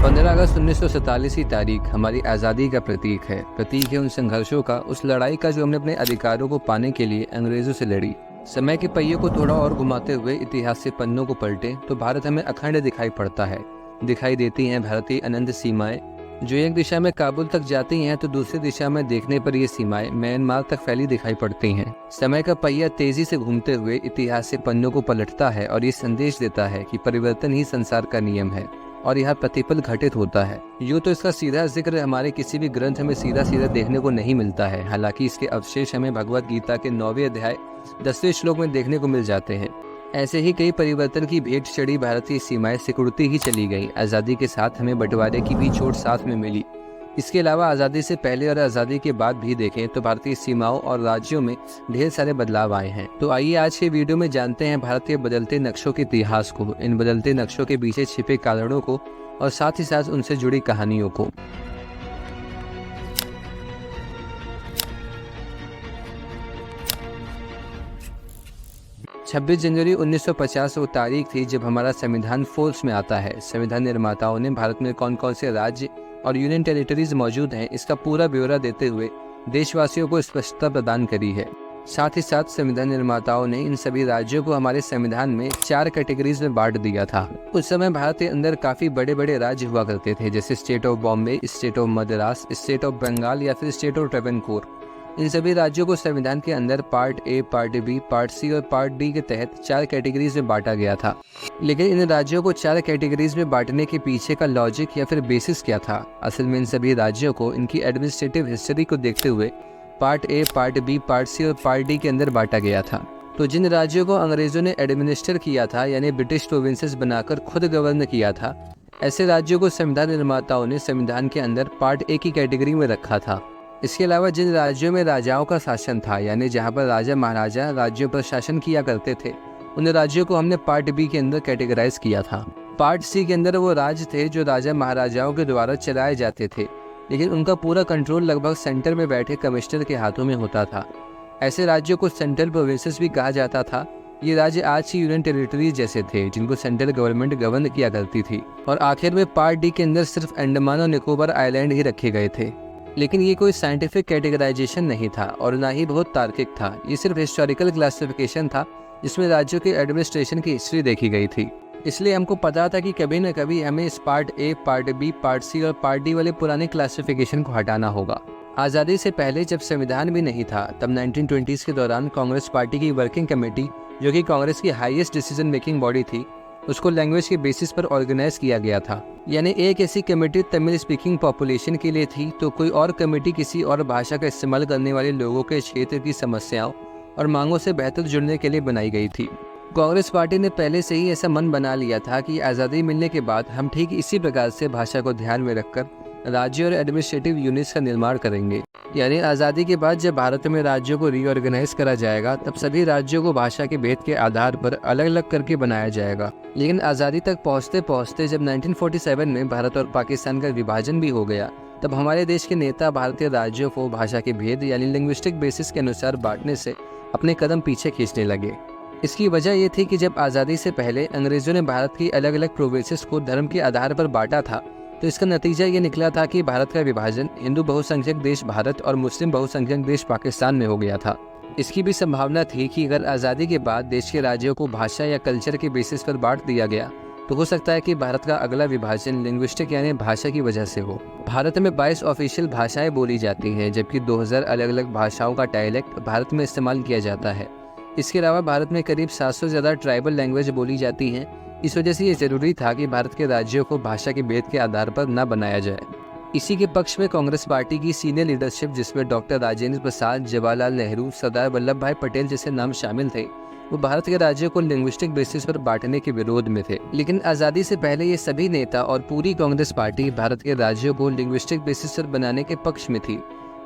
15 अगस्त 1947 की तारीख हमारी आज़ादी का प्रतीक है उन संघर्षों का, उस लड़ाई का जो हमने अपने अधिकारों को पाने के लिए अंग्रेजों से लड़ी। समय के पहिए को थोड़ा और घुमाते हुए इतिहास के पन्नों को पलटे तो भारत हमें अखंड दिखाई पड़ता है। दिखाई देती हैं भारतीय अनंत सीमाएं, जो एक दिशा में काबुल तक जाती हैं तो दूसरी दिशा में देखने पर ये सीमाएं म्यांमार तक फैली दिखाई पड़ती हैं। समय का पहिया तेजी से घूमते हुए इतिहास के पन्नों को पलटता है और ये संदेश देता है कि परिवर्तन ही संसार का नियम है और यह प्रतिपल घटित होता है। यूँ तो इसका सीधा जिक्र हमारे किसी भी ग्रंथ में सीधा देखने को नहीं मिलता है, हालांकि इसके अवशेष हमें भगवत गीता के 9वें अध्याय 10वें श्लोक में देखने को मिल जाते हैं। ऐसे ही कई परिवर्तन की भेंट चढ़ी भारतीय सीमाएं सिकुड़ती ही चली गई। आज़ादी के साथ हमें बंटवारे की भी चोट साथ में मिली। इसके अलावा आज़ादी से पहले और आज़ादी के बाद भी देखें तो भारतीय सीमाओं और राज्यों में ढेर सारे बदलाव आए हैं। तो आइए आज के वीडियो में जानते हैं भारतीय बदलते नक्शों के इतिहास को, इन बदलते नक्शों के पीछे छिपे कारणों को और साथ ही साथ उनसे जुड़ी कहानियों को। 26 जनवरी 1950 वो तारीख थी जब हमारा संविधान फोर्स में आता है। संविधान निर्माताओं ने भारत में कौन कौन से राज्य और यूनियन टेरिटरीज मौजूद हैं, इसका पूरा ब्यौरा देते हुए देशवासियों को स्पष्टता प्रदान करी है। साथ ही साथ संविधान निर्माताओं ने इन सभी राज्यों को हमारे संविधान में 4 कैटेगरीज में बांट दिया था। उस समय भारत के अंदर काफी बड़े बड़े राज्य हुआ करते थे, जैसे state of Bombay, state of Madras, state of Bengal या फिर स्टेट ऑफ ट्रेवनकोर। इन सभी राज्यों को संविधान के अंदर part A, part B, part C और पार्ट डी के तहत 4 कैटेगरीज में बांटा गया था। लेकिन इन राज्यों को 4 कैटेगरीज में बांटने के पीछे का लॉजिक या फिर बेसिस क्या था? असल में इन सभी राज्यों को इनकी एडमिनिस्ट्रेटिव हिस्ट्री को देखते हुए part A, part B, part C और पार्ट डी के अंदर बांटा गया था। तो जिन राज्यों को अंग्रेजों ने एडमिनिस्टर किया था, यानी ब्रिटिश प्रोविंसेस बनाकर खुद गवर्न किया था, ऐसे राज्यों को संविधान निर्माताओं ने संविधान के अंदर पार्ट ए की कैटेगरी में रखा था। इसके अलावा जिन राज्यों में राजाओं का शासन था, यानी जहां पर राजा महाराजा राज्यों पर शासन किया करते थे, उन राज्यों को हमने पार्ट बी के अंदर कैटेगराइज किया था। पार्ट सी के अंदर वो राज्य थे जो राजा महाराजाओं के द्वारा चलाए जाते थे, लेकिन उनका पूरा कंट्रोल लगभग सेंटर में बैठे कमिश्नर के हाथों में होता था। ऐसे राज्यों को सेंट्रल प्रोविंसेस भी कहा जाता था। ये राज्य आज की यूनियन टेरिटरीज जैसे थे, जिनको सेंट्रल गवर्नमेंट गवर्न किया करती थी। और आखिर में पार्ट डी के अंदर सिर्फ अंडमान और निकोबार आइलैंड ही रखे गए थे। लेकिन ये कोई साइंटिफिक कैटेगराइजेशन नहीं था और ना ही बहुत तार्किक था। ये सिर्फ हिस्टोरिकल क्लासिफिकेशन था, जिसमें राज्यों के एडमिनिस्ट्रेशन की हिस्ट्री देखी गई थी। इसलिए हमको पता था कि कभी न कभी हमें इस part A, part B, part C और पार्ट डी वाले पुराने क्लासिफिकेशन को हटाना होगा। आज़ादी से पहले जब संविधान भी नहीं था, तब 1920s के दौरान कांग्रेस पार्टी की वर्किंग कमेटी, जो कि कांग्रेस की हाईएस्ट डिसीजन मेकिंग बॉडी थी, उसको लैंग्वेज के बेसिस पर ऑर्गेनाइज किया गया था। यानी एक ऐसी कमेटी तमिल स्पीकिंग पॉपुलेशन के लिए थी, तो कोई और कमेटी किसी और भाषा का इस्तेमाल करने वाले लोगों के क्षेत्र की समस्याओं और मांगों से बेहतर जुड़ने के लिए बनाई गई थी। कांग्रेस पार्टी ने पहले से ही ऐसा मन बना लिया था कि आज़ादी मिलने के बाद हम ठीक इसी प्रकार से भाषा को ध्यान में रखकर राज्य और एडमिनिस्ट्रेटिव यूनिट्स का निर्माण करेंगे। यानी आज़ादी के बाद जब भारत में राज्यों को रीऑर्गेनाइज करा जाएगा, तब सभी राज्यों को भाषा के भेद के आधार पर अलग अलग करके बनाया जाएगा। लेकिन आज़ादी तक पहुँचते पहुँचते जब 1947 में भारत और पाकिस्तान का विभाजन भी हो गया, तब हमारे देश के नेता भारतीय राज्यों को भाषा के भेद यानी लिंग्विस्टिक बेसिस के अनुसार बांटने से अपने कदम पीछे खींचने लगे। इसकी वजह ये थी कि जब आज़ादी से पहले अंग्रेजों ने भारत की अलग अलग प्रोविंसेस को धर्म के आधार पर बांटा था, तो इसका नतीजा ये निकला था कि भारत का विभाजन हिंदू बहुसंख्यक देश भारत और मुस्लिम बहुसंख्यक देश पाकिस्तान में हो गया था। इसकी भी संभावना थी कि अगर आज़ादी के बाद देश के राज्यों को भाषा या कल्चर के बेसिस पर बांट दिया गया, तो हो सकता है कि भारत का अगला विभाजन लिंग्विस्टिक यानी भाषा की वजह से हो। भारत में 22 ऑफिशियल भाषाएं बोली जाती हैं, जबकि 2000 अलग अलग भाषाओं का डायलेक्ट भारत में इस्तेमाल किया जाता है। इसके अलावा भारत में करीब 700 से ज़्यादा ट्राइबल लैंग्वेज बोली जाती हैं। इस वजह से ये जरूरी था कि भारत के राज्यों को भाषा के भेद के आधार पर न बनाया जाए। इसी के पक्ष में कांग्रेस पार्टी की सीनियर लीडरशिप, जिसमें डॉक्टर राजेंद्र प्रसाद, जवाहरलाल नेहरू, सरदार वल्लभ भाई पटेल जैसे नाम शामिल थे, वो भारत के राज्यों को लिंग्विस्टिक बेसिस पर बांटने के विरोध में थे। लेकिन आज़ादी से पहले ये सभी नेता और पूरी कांग्रेस पार्टी भारत के राज्यों को लिंग्विस्टिक बेसिस पर बनाने के पक्ष में थी।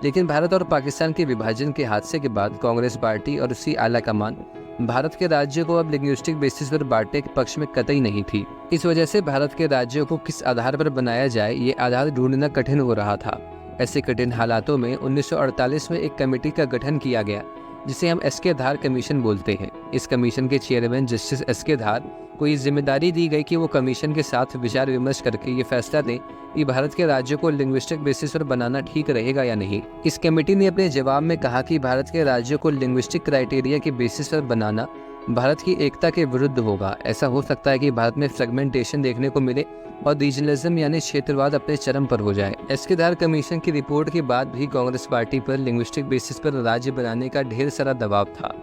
लेकिन भारत और पाकिस्तान के विभाजन के हादसे के बाद कांग्रेस पार्टी और उसकी आला कमान भारत के राज्यों को अब लिंग्विस्टिक बेसिस पर बांटने के पक्ष में कतई नहीं थी। इस वजह से भारत के राज्यों को किस आधार पर बनाया जाए, ये आधार ढूंढना कठिन हो रहा था। ऐसे कठिन हालातों में 1948 में एक कमेटी का गठन किया गया, जिसे हम एस के धार कमीशन बोलते हैं। इस कमीशन के चेयरमैन जस्टिस एस के धार कोई जिम्मेदारी दी गई कि वो कमीशन के साथ विचार विमर्श करके ये फैसला दें कि भारत के राज्यों को लिंग्विस्टिक बेसिस पर बनाना ठीक रहेगा या नहीं। इस कमेटी ने अपने जवाब में कहा कि भारत के राज्यों को लिंग्विस्टिक क्राइटेरिया के बेसिस पर बनाना भारत की एकता के विरुद्ध होगा। ऐसा हो सकता है कि भारत में फ्रेगमेंटेशन देखने को मिले और रीजनलिज्म यानी क्षेत्रवाद अपने चरम पर हो जाए। एस्केदार कमीशन की रिपोर्ट के बाद भी कांग्रेस पार्टी पर लिंग्विस्टिक बेसिस पर राज्य बनाने का ढेर सारा दबाव था।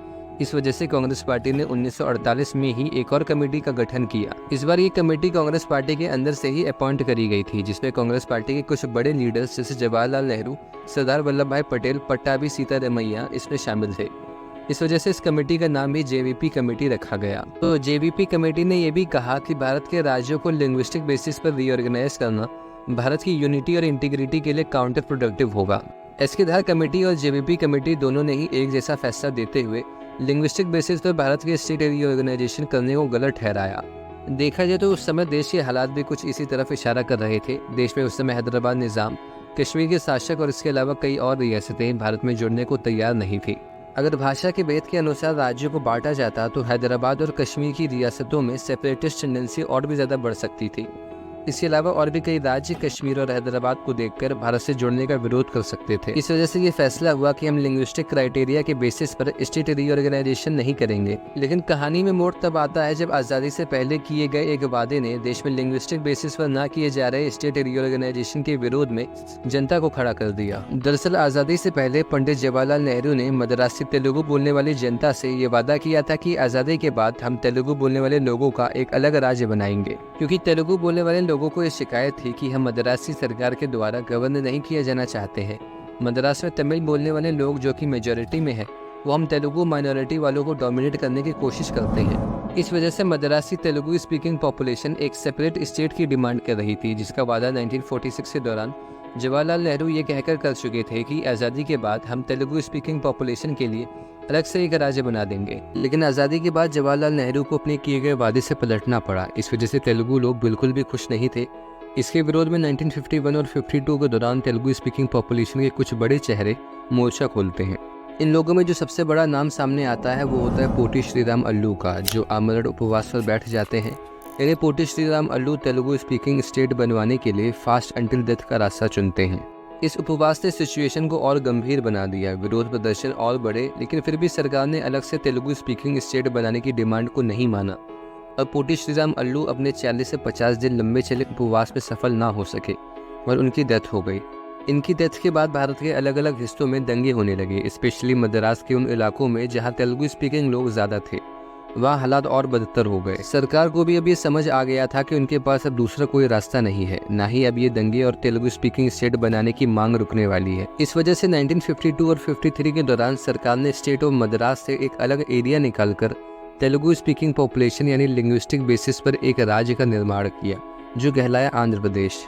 इस वजह से कांग्रेस पार्टी ने 1948 में ही एक और कमेटी का गठन किया। इस बार ये कमेटी कांग्रेस पार्टी के अंदर से ही अपॉइंट करी गई थी, जिसमें कांग्रेस पार्टी के कुछ बड़े लीडर्स जैसे जवाहरलाल नेहरू, सरदार वल्लभ भाई पटेल, पट्टाभी सीतारमैया इसमें शामिल थे। इस वजह से इस कमेटी का नाम भी जेवीपी कमेटी रखा गया। तो जेवीपी कमेटी ने यह भी कहा कि भारत के राज्यों को लिंग्विस्टिक बेसिस पर रीऑर्गेनाइज करना भारत की यूनिटी और इंटीग्रिटी के लिए काउंटर प्रोडक्टिव होगा। एस्केदार कमेटी और जेवीपी कमेटी दोनों ने ही एक जैसा फैसला देते हुए लिंग्विस्टिक बेसिस पर भारत के स्टेट रीऑर्गेनाइजेशन करने को गलत ठहराया। देखा जाए तो उस समय देश के हालात भी कुछ इसी तरफ इशारा कर रहे थे। देश में उस समय हैदराबाद निज़ाम, कश्मीर के शासक और इसके अलावा कई और रियासतें भारत में जुड़ने को तैयार नहीं थी। अगर भाषा के भेद के अनुसार राज्यों को बांटा जाता तो हैदराबाद और कश्मीर की रियासतों में सेपरेटिस्ट टेंडेंसी और भी ज़्यादा बढ़ सकती थी। इसके अलावा और भी कई राज्य कश्मीर और हैदराबाद को देखकर भारत से जुड़ने का विरोध कर सकते थे। इस वजह से ये फैसला हुआ कि हम लिंग्विस्टिक क्राइटेरिया के बेसिस पर स्टेट रीऑर्गेनाइजेशन नहीं करेंगे। लेकिन कहानी में मोड़ तब आता है जब आज़ादी से पहले किए गए एक वादे ने देश में लिंग्विस्टिक बेसिस पर न किए जा रहे स्टेट रीऑर्गेनाइजेशन के विरोध में जनता को खड़ा कर दिया। दरअसल आज़ादी से पहले पंडित जवाहरलाल नेहरू ने मद्रासी तेलुगु बोलने वाली जनता से ये वादा किया था कि आज़ादी के बाद हम तेलुगु बोलने वाले लोगों का एक अलग राज्य बनाएंगे, क्योंकि तेलुगु बोलने वाले लोगों को ये शिकायत थी कि हम मद्रासी सरकार के द्वारा गवर्न नहीं किया जाना चाहते हैं। मद्रास में तमिल बोलने वाले लोग जो कि मेजॉरिटी में है, वो हम तेलुगु माइनॉरिटी वालों को डोमिनेट करने की कोशिश करते हैं। इस वजह से मद्रासी तेलुगु स्पीकिंग पॉपुलेशन एक सेपरेट स्टेट की डिमांड कर रही थी, जिसका वादा 1946 के दौरान जवाहरलाल नेहरू ये कहकर कर चुके थे कि आज़ादी के बाद हम तेलुगु स्पीकिंग पॉपुलेशन के लिए अलग से एक राज्य बना देंगे। लेकिन आज़ादी के बाद जवाहरलाल नेहरू को अपने किए गए वादे से पलटना पड़ा। इस वजह से तेलुगु लोग बिल्कुल भी खुश नहीं थे। इसके विरोध में 1951 और 52 के दौरान तेलुगु स्पीकिंग पॉपुलेशन के कुछ बड़े चेहरे मोर्चा खोलते हैं। इन लोगों में जो सबसे बड़ा नाम सामने आता है वो होता है पोटी श्रीराम अल्लू का, जो आमरण उपवास पर बैठ जाते हैं। यानी पोटी श्रीराम अल्लू तेलुगु स्पीकिंग स्टेट बनवाने के लिए फास्ट अंटिल डेथ का रास्ता चुनते हैं। इस उपवास ने सिचुएशन को और गंभीर बना दिया। विरोध प्रदर्शन और बढ़े, लेकिन फिर भी सरकार ने अलग से तेलुगु स्पीकिंग स्टेट बनाने की डिमांड को नहीं माना और पोटी श्रीराम अल्लू अपने 40 से 50 दिन लंबे चले उपवास में सफल ना हो सके और उनकी डेथ हो गई। इनकी डेथ के बाद भारत के अलग अलग हिस्सों में दंगे होने लगे, स्पेशली मद्रास के उन इलाकों में जहां तेलुगु स्पीकिंग लोग ज़्यादा थे। वहाँ हालात और बदतर हो गए। सरकार को भी अब ये समझ आ गया था कि उनके पास अब दूसरा कोई रास्ता नहीं है, ना ही अब ये दंगे और तेलुगु स्पीकिंग स्टेट बनाने की मांग रुकने वाली है। इस वजह से 1952 और 53 के दौरान सरकार ने स्टेट ऑफ मद्रास से एक अलग एरिया निकालकर तेलुगु स्पीकिंग पॉपुलेशन यानी लिंग्विस्टिक बेसिस पर एक राज्य का निर्माण किया, जो कहलाया आंध्र प्रदेश।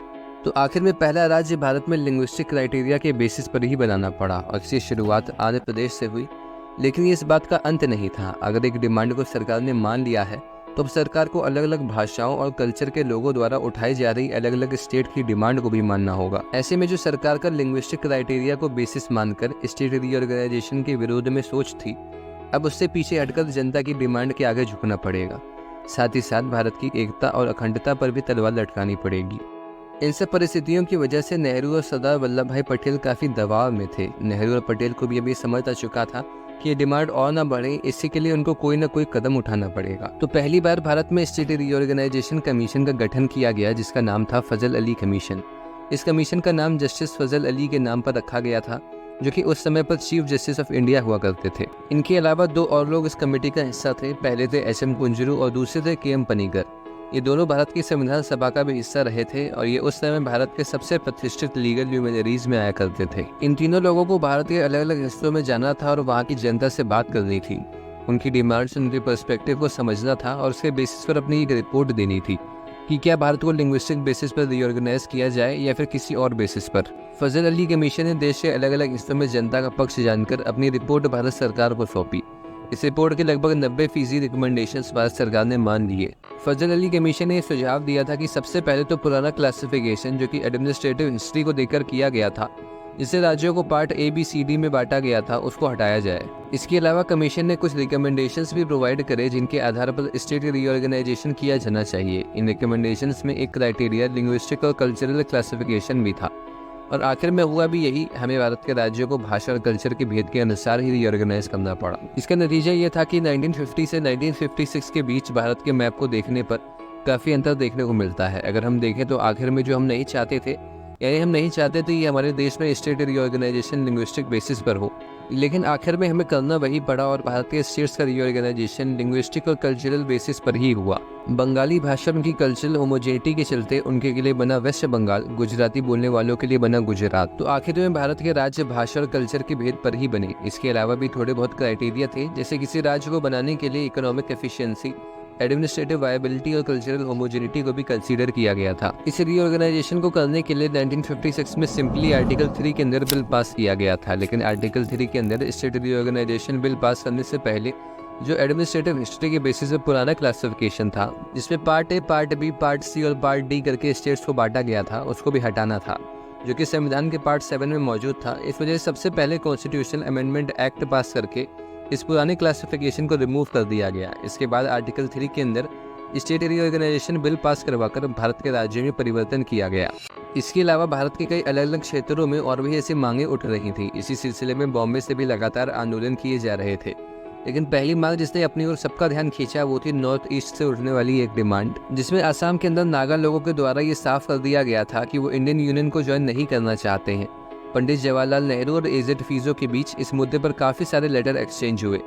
तो आखिर में पहला राज्य भारत में लिंग्विस्टिक क्राइटेरिया के बेसिस पर ही बनाना पड़ा और इसकी शुरुआत आंध्र प्रदेश से हुई। लेकिन ये इस बात का अंत नहीं था। अगर एक डिमांड को सरकार ने मान लिया है तो अब सरकार को अलग अलग भाषाओं और कल्चर के लोगों द्वारा उठाई जा रही अलग अलग स्टेट की डिमांड को भी मानना होगा। ऐसे में जो सरकार का लिंग्विस्टिक क्राइटेरिया को बेसिस मानकर स्टेट रीऑर्गेनाइजेशन के विरोध में सोच थी, अब उससे पीछे हटकर जनता की डिमांड के आगे झुकना पड़ेगा। साथ ही साथ भारत की एकता और अखंडता पर भी तलवार लटकानी पड़ेगी। इन सब परिस्थितियों की वजह से नेहरू और सरदार वल्लभ भाई पटेल काफ़ी दबाव में थे। नेहरू और पटेल को भी अभी समझ आ चुका था कि ये डिमांड और ना बढ़े, इसी के लिए उनको कोई ना कोई कदम उठाना पड़ेगा। तो पहली बार भारत में स्टेट रीऑर्गेनाइजेशन कमीशन का गठन किया गया, जिसका नाम था फजल अली कमीशन। इस कमीशन का नाम जस्टिस फजल अली के नाम पर रखा गया था, जो कि उस समय पर चीफ जस्टिस ऑफ इंडिया हुआ करते थे। इनके अलावा दो और लोग इस कमेटी का हिस्सा थे। पहले थे एच.एम. कुंजरू और दूसरे थे के.एम. पनीगर। ये दोनों भारत की संविधान सभा का भी हिस्सा रहे थे और ये उस समय भारत के सबसे प्रतिष्ठित लीगल ल्यूमिनरीज में आया करते थे। इन तीनों लोगों को भारत के अलग अलग हिस्सों में जाना था और वहाँ की जनता से बात करनी थी। उनकी डिमांड्स, उनके पर्सपेक्टिव को समझना था और उसके बेसिस पर अपनी एक रिपोर्ट देनी थी कि क्या भारत को लिंग्विस्टिक बेसिस पर रीऑर्गेनाइज किया जाए या फिर किसी और बेसिस पर। फजल अली कमीशन ने देश के अलग अलग हिस्सों में जनता का पक्ष जानकर अपनी रिपोर्ट भारत सरकार को सौंपी। इस रिपोर्ट के लगभग 90% रिकमेंडेशंस भारत सरकार ने मान लिए। फजल अली कमीशन ने सुझाव दिया था कि सबसे पहले तो पुराना क्लासिफिकेशन जो कि एडमिनिस्ट्रेटिव हिस्ट्री को देकर किया गया था, जिसे राज्यों को पार्ट ABCD में बांटा गया था उसको हटाया जाए। इसके अलावा कमीशन ने कुछ रिकमेंडेशंस भी प्रोवाइड करे जिनके आधार पर स्टेट रीऑर्गेनाइजेशन किया जाना चाहिए। इन रिकमेंडेशंस में एक क्राइटेरिया लिंग्विस्टिक और कल्चरल क्लासिफिकेशन भी था। और आखिर में हुआ भी यही, हमें भारत के राज्यों को भाषा और कल्चर के भेद के अनुसार ही रीऑर्गेनाइज करना पड़ा। इसका नतीजा ये था कि 1950 से 1956 के बीच भारत के मैप को देखने पर काफ़ी अंतर देखने को मिलता है। अगर हम देखें तो आखिर में जो हम नहीं चाहते थे, यानी हम नहीं चाहते थे कि हमारे देश में स्टेट रीऑर्गेनाइजेशन लिंग्विस्टिक बेसिस पर हो, लेकिन आखिर में हमें करना वही पड़ा और भारतीय स्टेट्स का रीऑर्गेनाइजेशन लिंग्विस्टिक और कल्चरल बेसिस पर ही हुआ। बंगाली भाषा की कल्चरल होमोजेनिटी के चलते उनके लिए बना वेस्ट बंगाल, गुजराती बोलने वालों के लिए बना गुजरात। तो आखिर में भारत के राज्य भाषा और कल्चर के भेद पर ही बने। इसके अलावा भी थोड़े बहुत क्राइटेरिया थे, जैसे किसी राज्य को बनाने के लिए इकोनॉमिक एफिशिएंसी, एडमिनिस्ट्रेटिव वायबिलिटी और कल्चरल होमोजेनिटी को भी कंसीडर किया गया था। इस रीऑर्गेनाइजेशन को करने के लिए 1956 में सिंपली आर्टिकल 3 के अंदर बिल पास किया गया था। लेकिन आर्टिकल 3 के अंदर स्टेट रीऑर्गेनाइजेशन बिल पास करने से पहले जो एडमिनिस्ट्रेटिव हिस्ट्री के बेसिस पे पुराना क्लासिफिकेशन था, जिसमें part A, part B, part C और पार्ट D करके स्टेट्स को बांटा गया था, उसको भी हटाना था, जो कि संविधान के पार्ट 7 में मौजूद था। इस वजह से सबसे पहले कॉन्स्टिट्यूशनल अमेंडमेंट एक्ट पास करके इस पुराने क्लासिफिकेशन को रिमूव कर दिया गया। इसके बाद आर्टिकल 3 के अंदर स्टेट रीऑर्गेनाइजेशन बिल पास करवाकर भारत के राज्यों में परिवर्तन किया गया। इसके अलावा भारत के कई अलग अलग क्षेत्रों में और भी ऐसी मांगे उठ रही थी। इसी सिलसिले में बॉम्बे से भी लगातार आंदोलन किए जा रहे थे। लेकिन पहली मांग जिसने अपनी ओर सबका ध्यान खींचा वो थी नॉर्थ ईस्ट से उठने वाली एक डिमांड, जिसमें असम के अंदर नागा लोगों के द्वारा ये साफ कर दिया गया था कि वो इंडियन यूनियन को ज्वाइन नहीं करना चाहते हैं। पंडित जवाहरलाल नेहरू और एजेड फीजो के बीच इस मुद्दे पर काफी सारे लेटर एक्सचेंज हुए।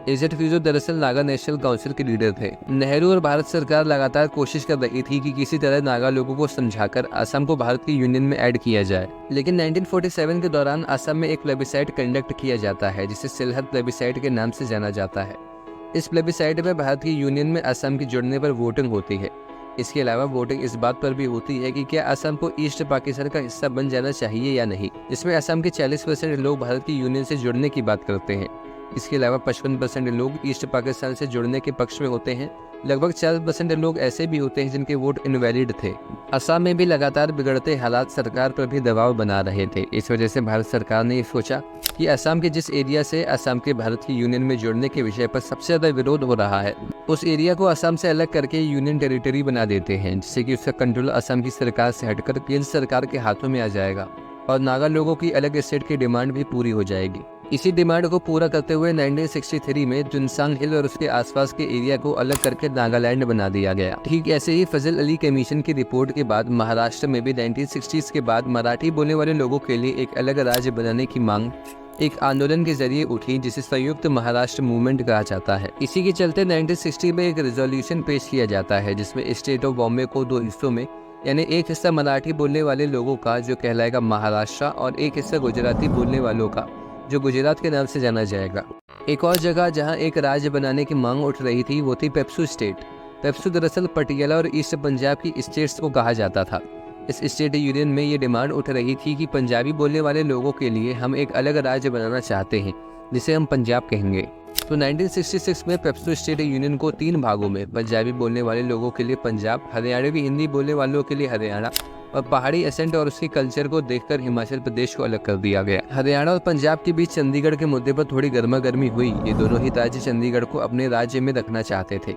एजेड फीजो दरअसल नागा नेशनल काउंसिल के लीडर थे। नेहरू और भारत सरकार लगातार कोशिश कर रही थी कि किसी तरह नागा लोगों को समझाकर असम को भारत की यूनियन में ऐड किया जाए। लेकिन 1947 के दौरान असम में एक प्लेबिसाइट कंडक्ट किया जाता है, जिसे सिलहट प्लेबिसाइट के नाम से जाना जाता है। इस प्लेबिसाइट में भारत की यूनियन में असम के जुड़ने पर वोटिंग होती है। इसके अलावा वोटिंग इस बात पर भी होती है कि क्या असम को ईस्ट पाकिस्तान का हिस्सा बन जाना चाहिए या नहीं। इसमें असम के 40% लोग भारत की यूनियन से जुड़ने की बात करते हैं। इसके अलावा 55% लोग ईस्ट पाकिस्तान से जुड़ने के पक्ष में होते हैं। लगभग 4% लोग ऐसे भी होते हैं जिनके वोट इनवैलिड थे। असम में भी लगातार बिगड़ते हालात सरकार पर भी दबाव बना रहे थे। इस वजह से भारत सरकार ने ये सोचा कि असम के जिस एरिया से असम के भारत की यूनियन में जुड़ने के विषय पर सबसे ज्यादा विरोध हो रहा है, उस एरिया को असम से अलग करके यूनियन टेरिटरी बना देते हैं, जिससे कि उसका कंट्रोल असम की सरकार से हटकर केंद्र सरकार के हाथों में आ जाएगा और नागा लोगों की अलग स्टेट की डिमांड भी पूरी हो जाएगी। इसी डिमांड को पूरा करते हुए 1963 में जुनसांग हिल और उसके आसपास के एरिया को अलग करके नागालैंड बना दिया गया। ठीक ऐसे ही फजल अली कमीशन की रिपोर्ट के बाद महाराष्ट्र में भी 1960s के बाद मराठी बोलने वाले लोगों के लिए एक अलग राज्य बनाने की मांग एक आंदोलन के जरिए उठी, जिसे संयुक्त महाराष्ट्र मूवमेंट कहा जाता है। इसी के चलते 1960 में एक रेजोल्यूशन पेश किया जाता है, जिसमें स्टेट ऑफ बॉम्बे को 2 हिस्सों में, यानी एक हिस्सा मराठी बोलने वाले लोगों का जो कहलाएगा महाराष्ट्र और एक हिस्सा गुजराती बोलने वालों का जो गुजरात के नाम से जाना जाएगा। एक और जगह जहां एक राज्य बनाने की मांग उठ रही थी वो थी पेप्सू स्टेट। पेप्सू दरअसल पटियाला और ईस्ट पंजाब की स्टेट्स को कहा जाता था। इस स्टेट यूनियन में ये डिमांड उठ रही थी कि पंजाबी बोलने वाले लोगों के लिए हम एक अलग राज्य बनाना चाहते हैं, जिसे हम पंजाब कहेंगे। तो 1966 में पेप्सू स्टेट यूनियन को 3 भागों में, पंजाबी बोलने वाले लोगों के लिए पंजाब, हरियाणवी हिंदी बोलने वालों के लिए हरियाणा और पहाड़ी एसेंट और उसके कल्चर को देखकर हिमाचल प्रदेश को अलग कर दिया गया। हरियाणा और पंजाब के बीच चंडीगढ़ के मुद्दे पर थोड़ी गर्मा गर्मी हुई। ये दोनों ही राज्य चंडीगढ़ को अपने राज्य में रखना चाहते थे,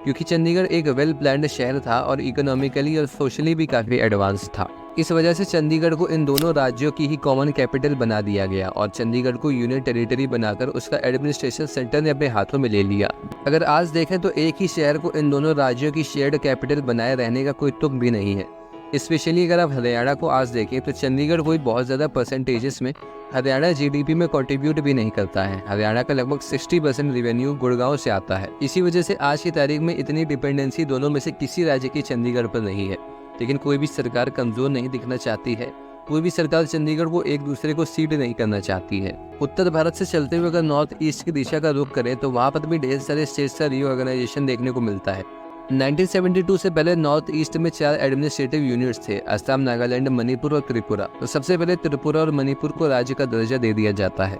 क्योंकि चंडीगढ़ एक वेल प्लान्ड शहर था और इकोनॉमिकली और सोशली भी काफी एडवांस था। इस वजह से चंडीगढ़ को इन दोनों राज्यों की ही कॉमन कैपिटल बना दिया गया और चंडीगढ़ को यूनियन टेरिटरी बनाकर उसका एडमिनिस्ट्रेशन सेंटर ने अपने हाथों में ले लिया। अगर आज देखें तो एक ही शहर को इन दोनों राज्यों की शेयर्ड कैपिटल बनाए रहने का कोई तुक भी नहीं है। स्पेशली अगर आप हरियाणा को आज देखें तो चंडीगढ़ कोई बहुत ज़्यादा परसेंटेजेस में हरियाणा जीडीपी में कंट्रीब्यूट भी नहीं करता है। हरियाणा का लगभग 60% रेवेन्यू गुड़गांव से आता है। इसी वजह से आज की तारीख में इतनी डिपेंडेंसी दोनों में से किसी राज्य की चंडीगढ़ पर नहीं है। लेकिन कोई भी सरकार कमज़ोर नहीं दिखना चाहती है, कोई भी सरकार चंडीगढ़ को एक दूसरे को सीड नहीं करना चाहती है। उत्तर भारत से चलते हुए अगर नॉर्थ ईस्ट की दिशा का रुख करें तो वहाँ पर भी ढेर सारे स्टेट्स का रीऑर्गेनाइजेशन देखने को मिलता है। 1972 से पहले नॉर्थ ईस्ट में 4 एडमिनिस्ट्रेटिव यूनिट्स थे, असम, नागालैंड, मणिपुर और त्रिपुरा। तो सबसे पहले त्रिपुरा और मणिपुर को राज्य का दर्जा दे दिया जाता है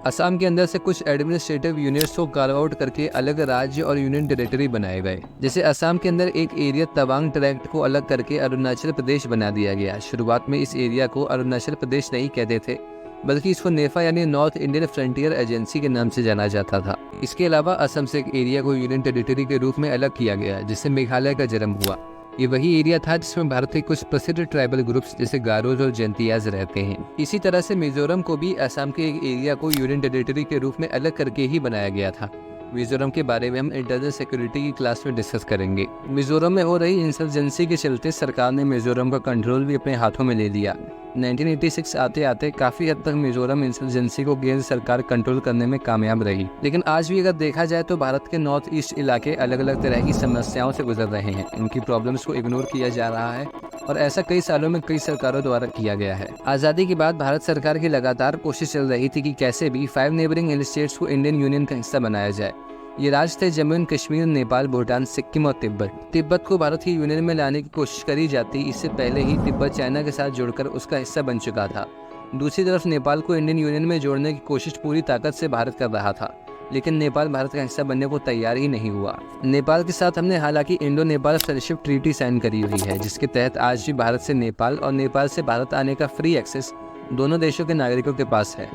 असम के अंदर से कुछ एडमिनिस्ट्रेटिव यूनिट्स को कार्व आउट करके अलग राज्य और यूनियन टेरिटरी बनाए गए। जैसे असम के अंदर एक एरिया तवांग ट्रैक्ट को अलग करके अरुणाचल प्रदेश बना दिया गया। शुरुआत में इस एरिया को अरुणाचल प्रदेश नहीं कहते थे, बल्कि इसको नेफा यानी नॉर्थ इंडियन फ्रंटियर एजेंसी के नाम से जाना जाता था। इसके अलावा असम से एक एरिया को यूनियन टेरिटरी के रूप में अलग किया गया, जिससे मेघालय का जन्म हुआ। ये वही एरिया था जिसमें भारत के कुछ प्रसिद्ध ट्राइबल ग्रुप्स जैसे गारोज और जंतियाज रहते हैं। इसी तरह से मिजोरम को भी असम के एक एरिया को यूनियन टेरिटरी के रूप में अलग करके ही बनाया गया था। मिजोरम के बारे में हम इंटरनल सिक्योरिटी की क्लास में डिस्कस करेंगे। मिजोरम में हो रही इंसर्जेंसी के चलते सरकार ने मिजोरम का कंट्रोल भी अपने हाथों में ले लिया। 1986 आते आते काफी हद तक मिजोरम इंसर्जेंसी को केंद्र सरकार कंट्रोल करने में कामयाब रही। लेकिन आज भी अगर देखा जाए तो भारत के नॉर्थ ईस्ट इलाके अलग अलग तरह की समस्याओं से गुजर रहे हैं। इनकी प्रॉब्लम्स को इग्नोर किया जा रहा है और ऐसा कई सालों में कई सरकारों द्वारा किया गया है। आज़ादी के बाद भारत सरकार की लगातार कोशिश चल रही थी कि कैसे भी 5 नेबरिंग स्टेट्स को इंडियन यूनियन का हिस्सा बनाया जाए। ये राज्य थे जम्मू एंड कश्मीर, नेपाल, भूटान, सिक्किम और तिब्बत को भारत की यूनियन में लाने की कोशिश करी जाती। इससे पहले ही तिब्बत चाइना के साथ जुड़कर उसका हिस्सा बन चुका था। दूसरी तरफ नेपाल को इंडियन यूनियन में जोड़ने की कोशिश पूरी ताकत से भारत कर रहा था, लेकिन नेपाल भारत का हिस्सा बनने को तैयार ही नहीं हुआ। नेपाल के साथ हमने हालांकि Indo Nepal friendship treaty sign करी हुई है, जिसके तहत आज भी भारत से नेपाल और नेपाल से भारत आने का फ्री एक्सेस दोनों देशों के नागरिकों के पास है।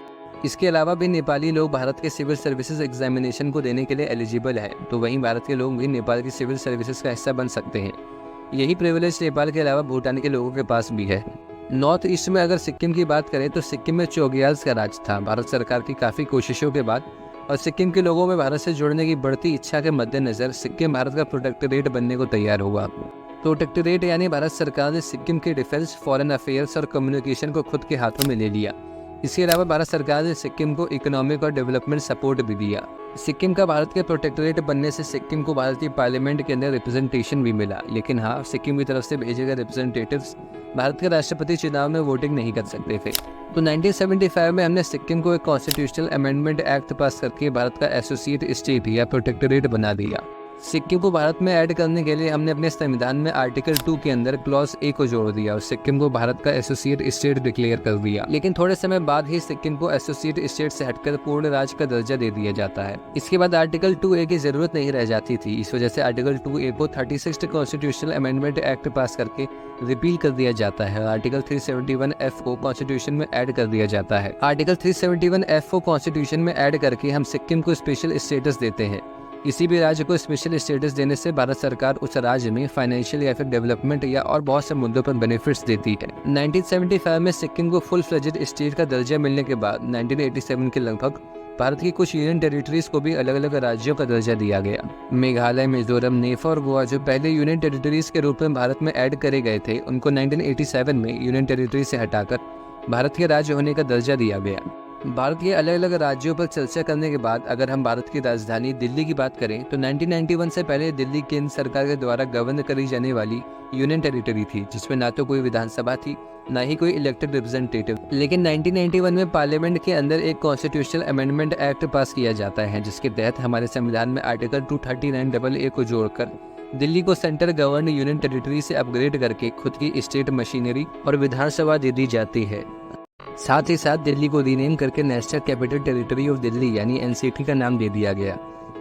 इसके अलावा भी नेपाली लोग भारत के सिविल सर्विसेज एग्जामिनेशन को देने के लिए एलिजिबल है, तो वहीं भारत के लोग भी नेपाल की सिविल सर्विसेज का हिस्सा बन सकते हैं। यही प्रिविलेज नेपाल के अलावा भूटान के लोगों के पास भी है। नॉर्थ ईस्ट में अगर सिक्किम की बात करें तो सिक्किम में चोग्याल्स का राज था। भारत सरकार की काफ़ी कोशिशों के बाद और सिक्किम के लोगों में भारत से जुड़ने की बढ़ती इच्छा के मद्देनजर सिक्किम भारत का प्रोटेक्टोरेट बनने को तैयार हुआ। प्रोटेक्टोरेट यानी भारत सरकार ने सिक्किम के डिफेंस, फॉरेन अफेयर्स और कम्युनिकेशन को खुद के हाथों में ले लिया। इसके अलावा भारत सरकार ने सिक्किम को इकोनॉमिक और डेवलपमेंट सपोर्ट भी दिया। सिक्किम का भारत के प्रोटेक्टोरेट बनने से सिक्किम को भारत की पार्लियामेंट के अंदर रिप्रेजेंटेशन भी मिला। लेकिन हाँ, सिक्किम की तरफ से भेजे गए रिप्रेजेंटेटिव्स भारत के राष्ट्रपति चुनाव में वोटिंग नहीं कर सकते थे। तो 1975 में हमने सिक्किम को एक कॉन्स्टिट्यूशनल अमेंडमेंट एक्ट पास करके भारत का एसोसिएट स्टेट या प्रोटेक्टोरेट बना दिया। सिक्किम को भारत में ऐड करने के लिए हमने अपने संविधान में आर्टिकल 2 के अंदर क्लॉज ए को जोड़ दिया और सिक्किम को भारत का एसोसिएट स्टेट डिक्लेयर कर दिया। लेकिन थोड़े समय बाद ही सिक्किम को एसोसिएट स्टेट से हटकर पूर्ण राज्य का दर्जा दे दिया जाता है। इसके बाद आर्टिकल 2A की जरूरत नहीं रह जाती थी। इस वजह से आर्टिकल 2A को 36 कॉन्स्टिट्यूशनल अमेंडमेंट एक्ट पास करके रिपील कर दिया जाता है और आर्टिकल 371F को कॉन्स्टिट्यूशन में ऐड कर दिया जाता है। आर्टिकल 371F को कॉन्स्टिट्यूशन में ऐड करके हम सिक्किम को स्पेशल स्टेटस देते हैं। किसी भी राज्य को स्पेशल स्टेटस देने से भारत सरकार उस राज्य में फाइनेंशियल या फिर डेवलपमेंट या और बहुत से मुद्दों पर बेनिफिट्स देती है। 1975 में सिक्किम को फुल फ्लेजेड स्टेट का दर्जा मिलने के बाद 1987 के लगभग भारत की कुछ यूनियन टेरिटरीज को भी अलग अलग राज्यों का दर्जा दिया गया। मेघालय, मिजोरम, नेफा और गोवा जो पहले यूनियन टेरिटरीज के रूप में भारत में ऐड करे गए थे, उनको 1987 में यूनियन टेरिटरी से हटाकर भारत के राज्य होने का दर्जा दिया गया। भारत के अलग अलग राज्यों पर चर्चा करने के बाद अगर हम भारत की राजधानी दिल्ली की बात करें तो 1991 से पहले दिल्ली केंद्र सरकार के द्वारा गवर्न करी जाने वाली यूनियन टेरिटरी थी, जिसमें ना तो कोई विधानसभा थी ना ही कोई इलेक्टेड रिप्रेजेंटेटिव। लेकिन 1991 में पार्लियामेंट के अंदर एक कॉन्स्टिट्यूशनल अमेंडमेंट एक्ट पास किया जाता है, जिसके तहत हमारे संविधान में आर्टिकल 239AA को जोड़कर दिल्ली को सेंटर गवर्न यूनियन टेरिटरी से अपग्रेड करके खुद की स्टेट मशीनरी और विधानसभा दे दी जाती है। साथ ही साथ दिल्ली को रीनेम करके national capital territory of Delhi यानी NCT का नाम दे दिया गया।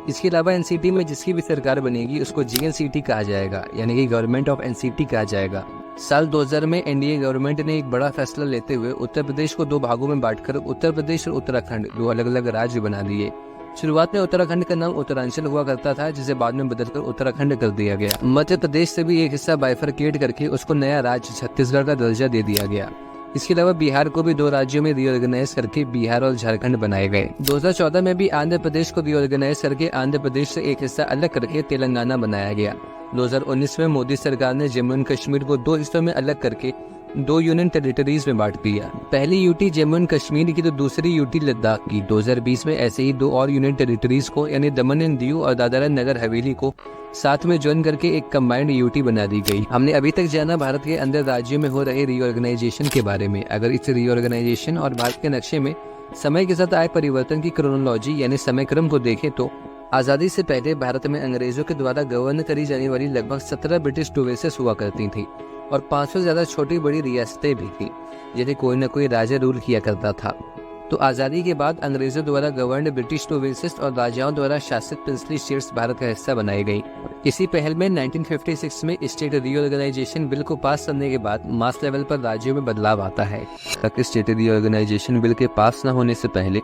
इसके अलावा NCT में जिसकी भी सरकार बनेगी उसको GNCT कहा जाएगा, यानी कि गवर्नमेंट ऑफ NCT कहा जाएगा। साल 2000 में एनडीए गवर्नमेंट ने एक बड़ा फैसला लेते हुए उत्तर प्रदेश को 2 भागों में बांटकर उत्तर प्रदेश और उत्तराखंड 2 अलग अलग राज्य बना दिए। शुरुआत में उत्तराखंड का नाम उत्तरांचल हुआ करता था, जिसे बाद में बदलकर उत्तराखंड कर दिया गया। मध्य प्रदेश से भी एक हिस्सा बाइफरकेट करके उसको नया राज्य छत्तीसगढ़ का दर्जा दे दिया गया। इसके अलावा बिहार को भी 2 राज्यों में रीऑर्गेनाइज करके बिहार और झारखंड बनाए गए। 2014 में भी आंध्र प्रदेश को रीऑर्गेनाइज करके आंध्र प्रदेश से एक हिस्सा अलग करके तेलंगाना बनाया गया। 2019 में मोदी सरकार ने जम्मू एंड कश्मीर को 2 हिस्सों में अलग करके 2 यूनियन टेरिटरीज में बांट दिया। पहली यूटी जम्मू एंड कश्मीर की तो दूसरी यूटी लद्दाख की। 2020 में ऐसे ही 2 और यूनियन टेरिटरीज को यानी दमन एंड दीव और दादरा नगर हवेली को साथ में ज्वाइन करके एक कंबाइंड यूटी बना दी गई। हमने अभी तक जाना भारत के अंदर राज्यों में हो रहे रीऑर्गेनाइजेशन के बारे में। अगर इस रीऑर्गेनाइजेशन और भारत के नक्शे में समय के साथ आए परिवर्तन की क्रोनोलॉजी यानी समय क्रम को देखें तो आज़ादी से पहले भारत में अंग्रेजों के द्वारा गवर्न करी जाने वाली लगभग 17 ब्रिटिश प्रोविंसेस हुआ करती थी और 500 से ज्यादा छोटी बड़ी रियासतें भी थी, जिन्हें कोई न कोई राजा रूल किया करता था। तो आज़ादी के बाद अंग्रेजों द्वारा गवर्न ब्रिटिश प्रोविंसेस और राजाओं द्वारा शासित प्रिंसली स्टेट्स भारत का हिस्सा बनाई गई। इसी पहल में 1956 में स्टेट रीऑर्गेनाइजेशन बिल को पास करने के बाद मास लेवल पर राज्यों में बदलाव आता है। स्टेट रीऑर्गेनाइजेशन बिल के पास न होने से पहले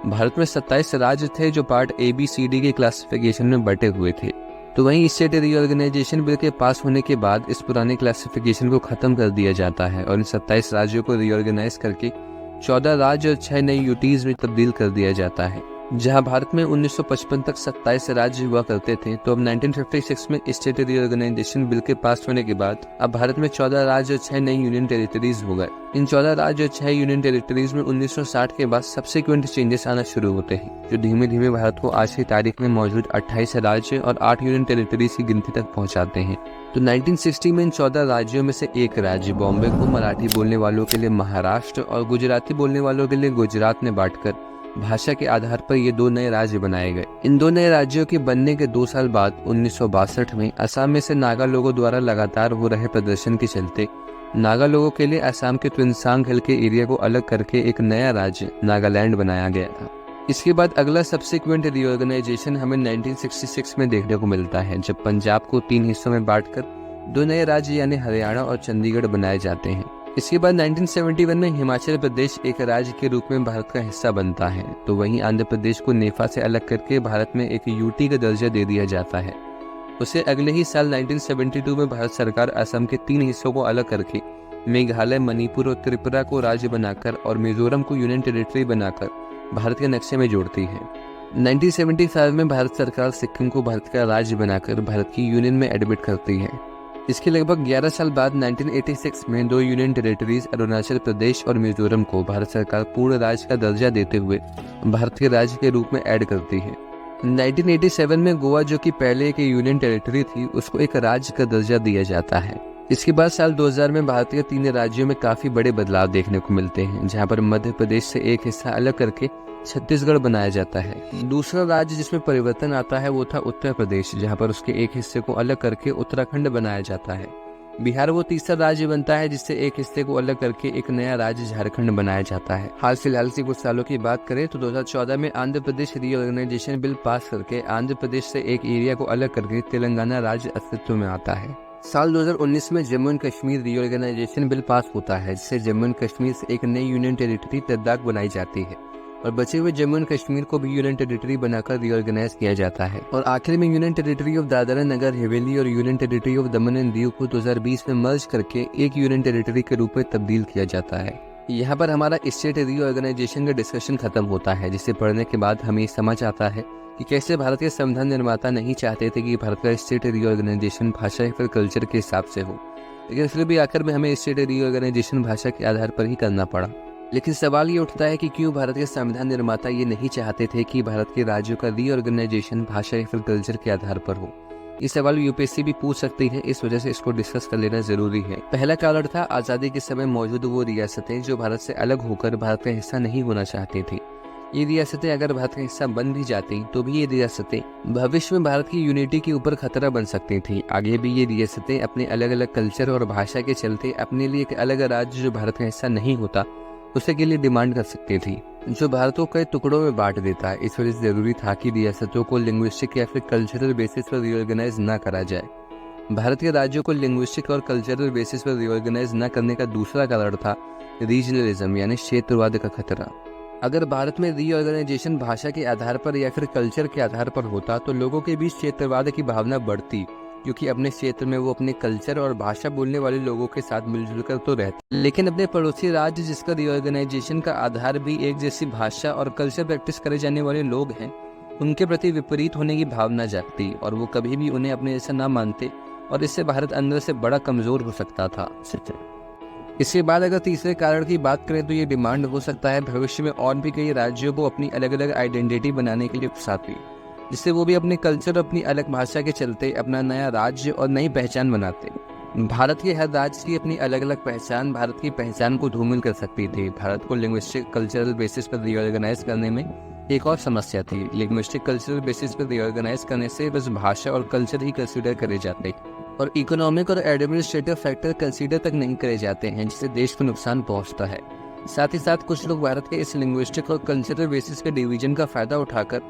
भारत में 27 राज्य थे जो पार्ट ABCD के क्लासिफिकेशन में बटे हुए थे। तो वहीं स्टेट रीऑर्गेनाइजेशन बिल के पास होने के बाद इस पुराने क्लासिफिकेशन को खत्म कर दिया जाता है और इन 27 राज्यों को रीऑर्गेनाइज करके 14 राज्य और 6 नई यूटीज में तब्दील कर दिया जाता है। जहां भारत में 1955 तक 27 राज्य हुआ करते थे, तो अब 1956 में स्टेट रीऑर्गेनाइजेशन बिल के पास होने के बाद अब भारत में 14 राज्य और 6 नई यूनियन टेरिटरीज हो गए। इन 14 राज्य और 6 यूनियन टेरिटरीज में 1960 के बाद सबसिक्वेंट चेंजेस आना शुरू होते हैं, जो धीमे धीमे भारत को आज की तारीख में मौजूद 28 राज्य और 8 यूनियन टेरिटरीज की गिनती तक पहुंचाते हैं। तो 1960 में इन 14 राज्यों में से एक राज्य बॉम्बे को मराठी बोलने वालों के लिए महाराष्ट्र और गुजराती बोलने वालों के लिए गुजरात में बांटकर भाषा के आधार पर ये 2 नए राज्य बनाए गए। इन 2 नए राज्यों के बनने के 2 साल बाद 1962 में असम में से नागा लोगों द्वारा लगातार हो रहे प्रदर्शन के चलते नागा लोगों के लिए असम के ट्विनसांग हिल के एरिया को अलग करके एक नया राज्य नागालैंड बनाया गया था। इसके बाद अगला सबसिक्वेंट रीऑर्गेनाइजेशन हमें 1966 में देखने को मिलता है, जब पंजाब को 3 हिस्सों में बांटकर 2 नए राज्य यानी हरियाणा और चंडीगढ़ बनाए जाते हैं। इसके बाद 1971 में हिमाचल प्रदेश एक राज्य के रूप में भारत का हिस्सा बनता है। तो वहीं आंध्र प्रदेश को नेफा से अलग करके भारत में एक यूटी का दर्जा दे दिया जाता है। उसे अगले ही साल 1972 में भारत सरकार असम के 3 हिस्सों को अलग करके मेघालय, मणिपुर और त्रिपुरा को राज्य बनाकर और मिजोरम को यूनियन टेरिटरी बनाकर भारत के नक्शे में जोड़ती है। 1975 में भारत सरकार सिक्किम को भारत का राज्य बनाकर भारत की यूनियन में एडमिट करती है। इसके लगभग 11 साल बाद 1986 में 2 यूनियन टेरिटरीज अरुणाचल प्रदेश और मिजोरम को भारत सरकार पूर्ण राज्य का दर्जा देते हुए भारत के राज्य के रूप में ऐड करती है। 1987 में गोवा, जो कि पहले एक यूनियन टेरिटरी थी, उसको एक राज्य का दर्जा दिया जाता है। इसके बाद साल 2000 में भारत के 3 राज्यों में काफी बड़े बदलाव देखने को मिलते हैं, जहां पर मध्य प्रदेश से एक हिस्सा अलग करके छत्तीसगढ़ बनाया जाता है। दूसरा राज्य जिसमें परिवर्तन आता है वो था उत्तर प्रदेश, जहां पर उसके एक हिस्से को अलग करके उत्तराखंड बनाया जाता है। बिहार वो तीसरा राज्य बनता है, जिससे एक हिस्से को अलग करके एक नया राज्य झारखंड बनाया जाता है। हाल फिलहाल से कुछ सालों की बात करें तो 2014 में आंध्र प्रदेश रीऑर्गेनाइजेशन बिल पास करके आंध्र प्रदेश से एक एरिया को अलग करके तेलंगाना राज्य अस्तित्व में आता है। साल 2019 में Jammu and Kashmir reorganisation bill pass होता है, जिससे जम्मू एंड कश्मीर से एक नई यूनियन टेरिटरी लद्दाख बनाई जाती है और बचे हुए जम्मू एंड कश्मीर को भी यूनियन टेरिटरी बनाकर रीऑर्गेनाइज किया जाता है। और आखिर में union territory of Dadra Nagar Haveli और union territory of Daman and Diu को 2020 में मर्ज करके एक यूनियन टेरिटरी के रूप में तब्दील किया जाता है। यहाँ पर हमारा स्टेट रीऑर्गेनाइजेशन का डिस्कशन खत्म होता है, जिसे पढ़ने के बाद हमें समझ आता है कि कैसे भारत के संविधान निर्माता नहीं चाहते थे कि भारत का स्टेट रीऑर्गेनाइजेशन भाषा या फिर कल्चर के हिसाब से हो, लेकिन फिर भी आखिर में हमें स्टेट रीऑर्गेनाइजेशन भाषा के आधार पर ही करना पड़ा। लेकिन सवाल ये उठता है कि क्यों भारत के संविधान निर्माता ये नहीं चाहते थे कि भारत के राज्यों का रीऑर्गेनाइजेशन भाषा या फिर कल्चर के आधार पर हो। ये सवाल यूपीएससी भी पूछ सकती है, इस वजह से इसको डिस्कस कर लेना जरूरी है। पहला कारण था आज़ादी के समय मौजूद वो रियासतें जो भारत से अलग होकर भारत का हिस्सा नहीं होना चाहती थी। ये रियासतें अगर भारत का हिस्सा बन भी जाती तो भी ये रियासतें भविष्य में भारत की यूनिटी के ऊपर खतरा बन सकती थी। आगे भी ये रियासतें अपने अलग अलग कल्चर और भाषा के चलते अपने लिए एक अलग राज्य जो भारत का हिस्सा नहीं होता उसे के लिए डिमांड कर सकती थी, जो भारत को कई टुकड़ों में बांट देता है। इस वजह से जरूरी था कि रियासतों को लिंग्विस्टिक या फिर कल्चरल बेसिस पर रीऑर्गेनाइज न करा जाए। भारत के राज्यों को लिंग्विस्टिक और कल्चरल बेसिस पर रीऑर्गेनाइज न करने का दूसरा कारण था रीजनलिज्म यानी क्षेत्रवाद का खतरा। अगर भारत में रीऑर्गेनाइजेशन भाषा के आधार पर या फिर कल्चर के आधार पर होता तो लोगों के बीच क्षेत्रवाद की भावना बढ़ती, क्योंकि अपने क्षेत्र में वो अपने कल्चर और भाषा बोलने वाले लोगों के साथ मिलजुल कर तो रहते, लेकिन अपने पड़ोसी राज्य जिसका रीऑर्गेनाइजेशन का आधार भी एक जैसी भाषा और कल्चर प्रैक्टिस करे जाने वाले लोग हैं, उनके प्रति विपरीत होने की भावना जागती और वो कभी भी उन्हें अपने जैसा ना मानते और इससे भारत अंदर से बड़ा कमजोर हो सकता था। इसके बाद अगर तीसरे कारण की बात करें तो ये डिमांड हो सकता है भविष्य में और भी कई राज्यों को अपनी अलग अलग आइडेंटिटी बनाने के लिए उकसाती, जिससे वो भी अपने कल्चर और अपनी अलग भाषा के चलते अपना नया राज्य और नई पहचान बनाते। भारत के हर राज्य की अपनी अलग अलग पहचान भारत की पहचान को धूमिल कर सकती थी। भारत को लिंग्विस्टिक कल्चरल बेसिस पर रीऑर्गेनाइज करने में एक और समस्या थी। लिंग्विस्टिक कल्चरल बेसिस पर रीऑर्गेनाइज करने से बस भाषा और कल्चर ही कंसीडर करे जाते और इकोनॉमिक और एडमिनिस्ट्रेटिव फैक्टर कंसीडर तक नहीं करे जाते हैं, जिससे देश को नुकसान पहुंचता है। साथ ही साथ कुछ लोग भारत के इस लिंग्विस्टिक और कल्चरल बेसिस के डिवीजन का फायदा उठाकर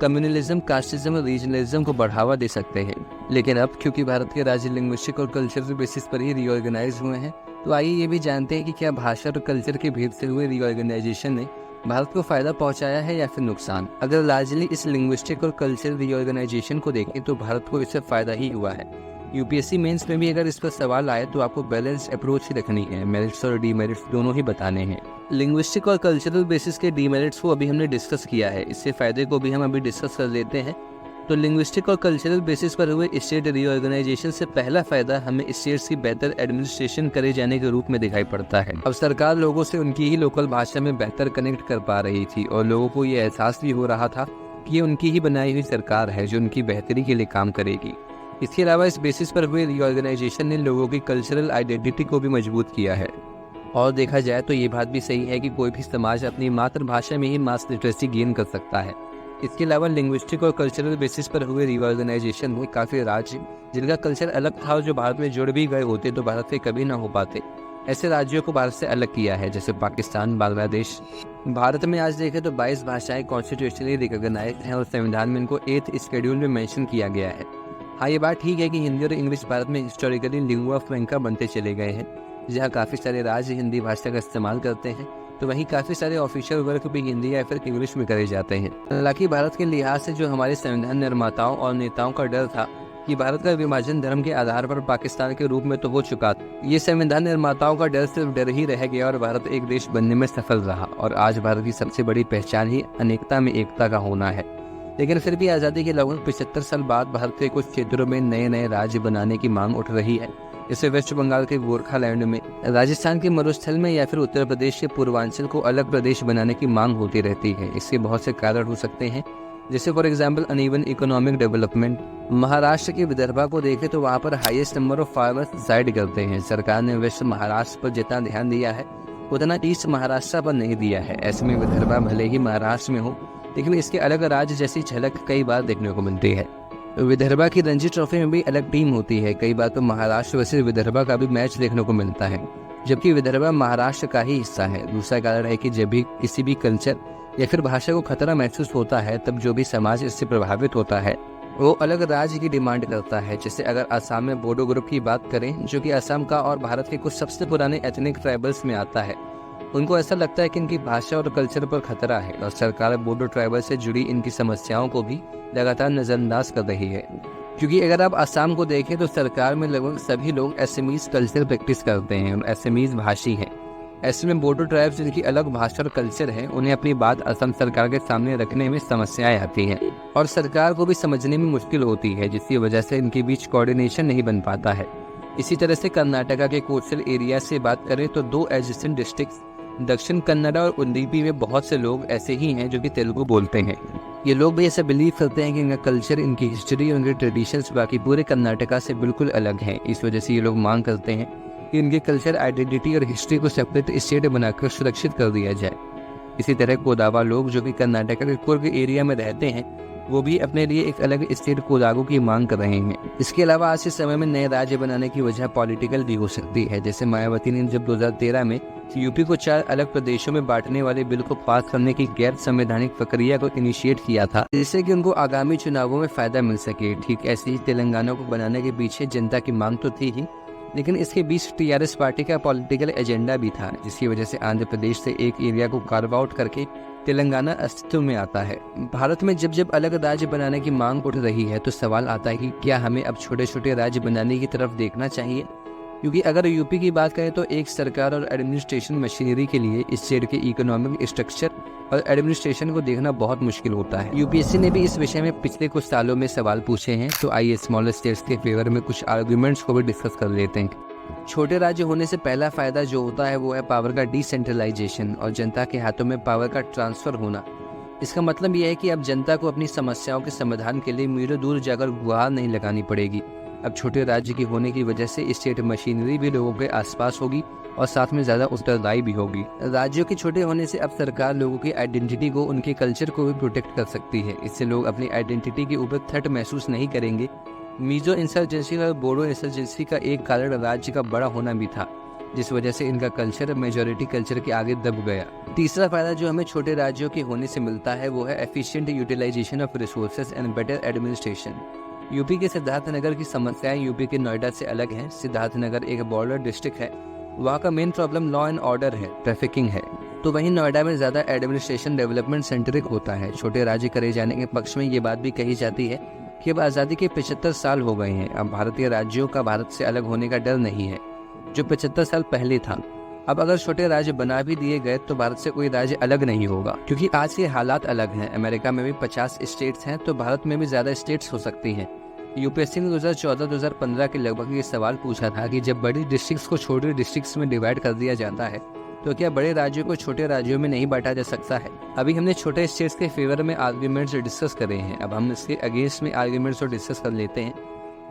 कम्युनलिज्म, कास्टिज्म और रीजनलिज्म को बढ़ावा दे सकते हैं। लेकिन अब क्योंकि भारत के राज्य लिंग्विस्टिक और कल्चरल बेसिस पर ही रीऑर्गेनाइज हुए हैं, तो आइए ये भी जानते हैं कि क्या भाषा और कल्चर के भेद से हुए रीऑर्गेनाइजेशन ने भारत को फायदा पहुंचाया है या फिर नुकसान। अगर लार्जली इस लिंग्विस्टिक और कल्चरल रीऑर्गेनाइजेशन को देखें तो भारत को इससे फायदा ही हुआ है। यूपीएससी मेंस में भी अगर इस पर सवाल आए तो आपको बैलेंस अप्रोच ही रखनी है, मेरिट्स और डीमेरिट्स दोनों ही बताने हैं। लिंग्विस्टिक और कल्चरल बेसिस के डीमेरिट्स को अभी हमने डिस्कस किया है, इससे फायदे को भी हम अभी डिस्कस कर लेते हैं। तो लिंग्विस्टिक और कल्चरल बेसिस पर हुए स्टेट रीऑर्गेनाइजेशन से पहला फायदा हमें स्टेट्स की बेहतर एडमिनिस्ट्रेशन करे जाने के रूप में दिखाई पड़ता है। अब सरकार लोगों से उनकी ही लोकल भाषा में बेहतर कनेक्ट कर पा रही थी और लोगों को ये एहसास भी हो रहा था कि ये उनकी ही बनाई हुई सरकार है जो उनकी बेहतरी के लिए काम करेगी। इसके अलावा इस बेसिस पर हुए रीऑर्गेनाइजेशन ने लोगों की कल्चरल आइडेंटिटी को भी मजबूत किया है। और देखा जाए तो ये बात भी सही है कि कोई भी समाज अपनी मातृभाषा में ही मास लिटरेसी गेन कर सकता है। इसके अलावा लिंग्विस्टिक और कल्चरल बेसिस पर हुए रीऑर्गेनाइजेशन में काफ़ी राज्य जिनका कल्चर अलग था और जो भारत में जुड़ भी गए होते तो भारत से कभी ना हो पाते, ऐसे राज्यों को भारत से अलग किया है, जैसे पाकिस्तान, बांग्लादेश। भारत में आज देखें तो 22 भाषाएं कॉन्स्टिट्यूशनली रिकॉग्नाइज हैं और संविधान में इनको 8th शेड्यूल में मेंशन किया गया है। हाँ, ये बात ठीक है कि हिंदी और इंग्लिश भारत में हिस्टोरिकली लिंगुआ फ्रैंका बनते चले गए हैं, जहाँ काफ़ी सारे राज्य हिंदी भाषा का इस्तेमाल करते हैं, तो वहीं काफ़ी सारे ऑफिशियल वर्क भी हिंदी या फिर इंग्लिश में करे जाते हैं। हालांकि भारत के लिहाज से जो हमारे संविधान निर्माताओं और नेताओं का डर था कि भारत का विभाजन धर्म के आधार पर पाकिस्तान के रूप में तो हो चुका था, ये संविधान निर्माताओं का डर सिर्फ डर ही रह गया और भारत एक देश बनने में सफल रहा। और आज भारत की सबसे बड़ी पहचान ही अनेकता में एकता का होना है। लेकिन फिर भी आज़ादी के लगभग 75 साल बाद भारत के कुछ क्षेत्रों में नए नए राज्य बनाने की मांग उठ रही है। जैसे वेस्ट बंगाल के गोरखालैंड में, राजस्थान के मरुस्थल में या फिर उत्तर प्रदेश के पूर्वांचल को अलग प्रदेश बनाने की मांग होती रहती है। इसके बहुत से कारण हो सकते हैं, जैसे for example uneven economic development. Maharashtra के विदर्भा को देखें तो वहाँ पर highest number of farmers reside करते हैं। सरकार ने वेस्ट महाराष्ट्र पर जितना ध्यान दिया है उतना ईस्ट महाराष्ट्र पर नहीं दिया है। ऐसे में विदर्भा भले ही महाराष्ट्र में हो, लेकिन इसके अलग राज्य जैसी झलक कई बार देखने को मिलती है। विदर्भा की रणजी ट्रॉफी में भी अलग टीम होती है। कई बार तो महाराष्ट्र वर्सेस विदर्भा का भी मैच देखने को मिलता है, जबकि विदर्भा महाराष्ट्र का ही हिस्सा है। दूसरा कारण है कि जब भी किसी भी कल्चर या फिर भाषा को खतरा महसूस होता है, तब जो भी समाज इससे प्रभावित होता है वो अलग राज्य की डिमांड करता है। जैसे अगर असम में बोडो ग्रुप की बात करें, जो कि असम का और भारत के कुछ सबसे पुराने एथनिक ट्राइबल्स में आता है, उनको ऐसा लगता है कि इनकी भाषा और कल्चर पर खतरा है और सरकार बोडो ट्राइबल से जुड़ी इनकी समस्याओं को भी लगातार नजरअंदाज कर रही है। क्योंकि अगर आप असम को देखें तो सरकार में लगभग सभी लोग एसएमीज कल्चर प्रैक्टिस करते हैं और एसएमीज भाषी हैं। ऐसे में बोडो ट्राइब्स जिनकी अलग भाषा और कल्चर है, उन्हें अपनी बात असम सरकार के सामने रखने में समस्याएं आती हैं और सरकार को भी समझने में मुश्किल होती है, जिसकी वजह से इनके बीच कोऑर्डिनेशन नहीं बन पाता है। इसी तरह से कर्नाटका के कोस्टल एरिया से बात करें तो 2 एडजेसेंट डिस्ट्रिक्ट्स दक्षिण कन्नड़ा और उडुपी में बहुत से लोग ऐसे ही हैं जो कि तेलुगु बोलते हैं। ये लोग भी ऐसा बिलीव करते हैं कि इनका कल्चर, इनकी हिस्ट्री और इनके ट्रेडिशंस बाकी पूरे कर्नाटका से बिल्कुल अलग हैं। इस वजह से ये लोग मांग करते हैं कि इनके कल्चर, आइडेंटिटी और हिस्ट्री को सेपरेट स्टेट बनाकर सुरक्षित कर दिया जाए। इसी तरह कोदावा लोग जो कि कर्नाटका के कुर्ग एरिया में रहते हैं, वो भी अपने लिए एक अलग स्टेट कोदागो की मांग कर रहे हैं। इसके अलावा आज के समय में नए राज्य बनाने की वजह पॉलिटिकल भी हो सकती है। जैसे मायावती ने जब 2013 में यूपी को 4 अलग प्रदेशों में बांटने वाले बिल को पास करने की गैर संवैधानिक प्रक्रिया को इनिशिएट किया था, जिससे कि उनको आगामी चुनावों में फायदा मिल सके। ठीक ऐसे ही तेलंगाना को बनाने के पीछे जनता की मांग तो थी ही, लेकिन इसके बीच टीआरएस पार्टी का पॉलिटिकल एजेंडा भी था, जिसकी वजह से आंध्र प्रदेश से एक एरिया को कार्व आउट करके तेलंगाना अस्तित्व में आता है। भारत में जब जब अलग राज्य बनाने की मांग उठ रही है तो सवाल आता है कि क्या हमें अब छोटे छोटे राज्य बनाने की तरफ देखना चाहिए। क्योंकि अगर यूपी की बात करें तो एक सरकार और एडमिनिस्ट्रेशन मशीनरी के लिए स्टेट के इकोनॉमिक स्ट्रक्चर और एडमिनिस्ट्रेशन को देखना बहुत मुश्किल होता है। यूपीएससी ने भी इस विषय में पिछले कुछ सालों में सवाल पूछे हैं, तो आइए स्मॉलर स्टेट्स के फेवर में कुछ आर्गुमेंट्स को भी डिस्कस कर लेते हैं। छोटे राज्य होने से पहला फायदा जो होता है वो है पावर का डिसेंट्रलाइजेशन और जनता के हाथों में पावर का ट्रांसफर होना। इसका मतलब यह है कि अब जनता को अपनी समस्याओं के समाधान के लिए मीलों दूर जाकर गुहार नहीं लगानी पड़ेगी। अब छोटे राज्य के होने की वजह से स्टेट मशीनरी भी लोगों के आसपास होगी और साथ में ज़्यादा उत्तरदायी भी होगी। राज्यों के छोटे होने से अब सरकार लोगों की आइडेंटिटी को, उनके कल्चर को भी प्रोटेक्ट कर सकती है। इससे लोग अपनी आइडेंटिटी के ऊपर थ्रेट महसूस नहीं करेंगे। मिजो इंसर्जेंसी और बोडो इंसर्जेंसी का एक कारण राज्य का बड़ा होना भी था। जिस वजह से इनका कल्चर मेजॉरिटी कल्चर के आगे दब गया। तीसरा फायदा जो हमें छोटे राज्यों के होने से मिलता है वो है efficient utilisation of resources and better administration. UP के सिद्धार्थनगर की समस्याएं यूपी के नोएडा से अलग हैं। सिद्धार्थनगर एक बॉर्डर डिस्ट्रिक्ट है, वहाँ का main problem law and order है, ट्रैफिकिंग है। तो वहीं नोएडा में ज़्यादा एडमिनिस्ट्रेशन डेवलपमेंट सेंट्रिक होता है। छोटे राज्य करे जाने के पक्ष में ये बात भी कही जाती है कि अब आज़ादी के 75 साल हो गए हैं। अब भारतीय राज्यों का भारत से अलग होने का डर नहीं है जो 75 साल पहले था। अब अगर छोटे राज्य बना भी दिए गए तो भारत से कोई राज्य अलग नहीं होगा, क्योंकि आज के हालात अलग हैं। अमेरिका में भी 50 स्टेट्स हैं तो भारत में भी ज़्यादा स्टेट्स हो सकती हैं। यूपीएससी ने 2014-2015 के लगभग ये सवाल पूछा था कि जब बड़ी डिस्ट्रिक्ट्स को छोटे डिस्ट्रिक्ट्स में डिवाइड कर दिया जाता है तो क्या बड़े राज्यों को छोटे राज्यों में नहीं बांटा जा सकता है। अभी हमने छोटे स्टेट्स के फेवर में आर्ग्यूमेंट्स डिस्कस करे हैं, अब हम इसके अगेंस्ट में आर्ग्यूमेंट्स डिस्कस कर लेते हैं।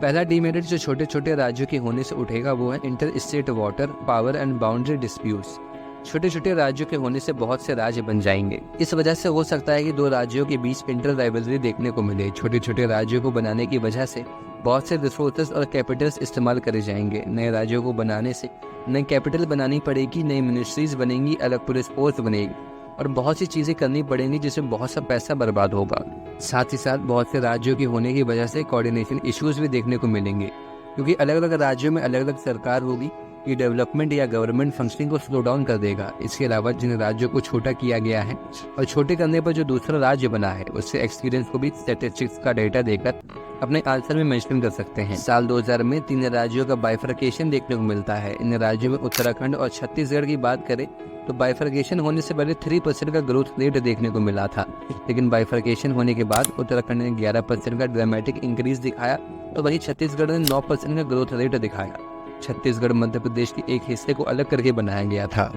पहला डिमेरिट जो छोटे छोटे राज्यों के होने से उठेगा वो है inter state water, power and boundary disputes. छोटे छोटे राज्यों के होने से बहुत से राज्य बन जाएंगे। इस वजह से हो सकता है कि दो राज्यों के बीच इंटर राइवलरी देखने को मिले। छोटे छोटे राज्यों को बनाने की वजह से बहुत से रिसोर्सेज और कैपिटल्स इस्तेमाल करे जाएंगे। नए राज्यों को बनाने से नई कैपिटल बनानी पड़ेगी, नई मिनिस्ट्रीज बनेंगी, अलग पुलिस फोर्स बनेगी और बहुत सी चीज़ें करनी पड़ेंगी जिसमें बहुत सा पैसा बर्बाद होगा। साथ ही साथ बहुत से राज्यों के होने की वजह से कोऑर्डिनेशन इश्यूज भी देखने को मिलेंगे, क्योंकि अलग अलग राज्यों में अलग अलग सरकार होगी। ये डेवलपमेंट या गवर्नमेंट फंक्शनिंग को स्लो डाउन कर देगा। इसके अलावा जिन राज्यों को छोटा किया गया है और छोटे करने पर जो दूसरा राज्य बना है उससे एक्सपीरियंस को भी स्टैटिस्टिक्स का डेटा देकर अपने आंसर में मेंशन कर सकते हैं। साल 2000 में 3 राज्यों का बाइफर्केशन देखने को मिलता है। इन राज्यों में उत्तराखंड और छत्तीसगढ़ की बात करें तो बाइफर्केशन होने से पहले 3% का ग्रोथ रेट देखने को मिला था, लेकिन बाइफर्केशन होने के बाद उत्तराखंड ने 11% का ड्रामेटिक इंक्रीज दिखाया तो वहीं छत्तीसगढ़ ने 9% का ग्रोथ रेट दिखाया। छत्तीसगढ़ मध्य प्रदेश के एक हिस्से को अलग करके बनाया गया था।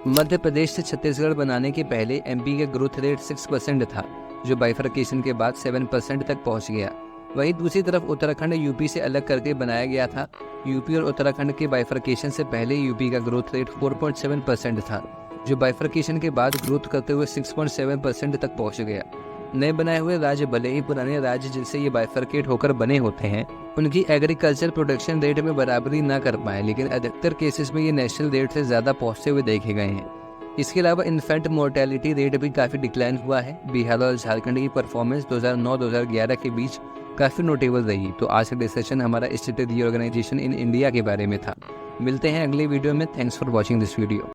मध्य प्रदेश से छत्तीसगढ़ बनाने के पहले एमपी का ग्रोथ रेट 6% था, जो बाइफर्केशन के बाद 7% तक पहुंच गया। वहीं दूसरी तरफ उत्तराखंड यूपी से अलग करके बनाया गया था। यूपी और उत्तराखंड के बाइफर्केशन से पहले यूपी का ग्रोथ रेट 4.7% था, जो बाइफर्केशन के बाद ग्रोथ करते हुए 6.7% तक पहुंच गया। नए बनाए हुए राज्य भले ही पुराने राज्य जिनसे ये बाइफर्केट होकर बने होते हैं उनकी एग्रीकल्चर प्रोडक्शन रेट में बराबरी ना कर पाए, लेकिन अधिकतर केसेस में ये नेशनल रेट से ज़्यादा पहुँचते हुए देखे गए हैं। इसके अलावा इन्फेंट मोर्टेलिटी रेट भी काफ़ी डिक्लाइन हुआ है। बिहार और झारखंड की परफॉर्मेंस 2009-2011 के बीच काफ़ी नोटेबल रही। तो आज का डिस्कशन हमारा स्टेट रीऑर्गेनाइजेशन इन इंडिया के बारे में था। मिलते हैं अगले वीडियो में। Thanks for watching this video.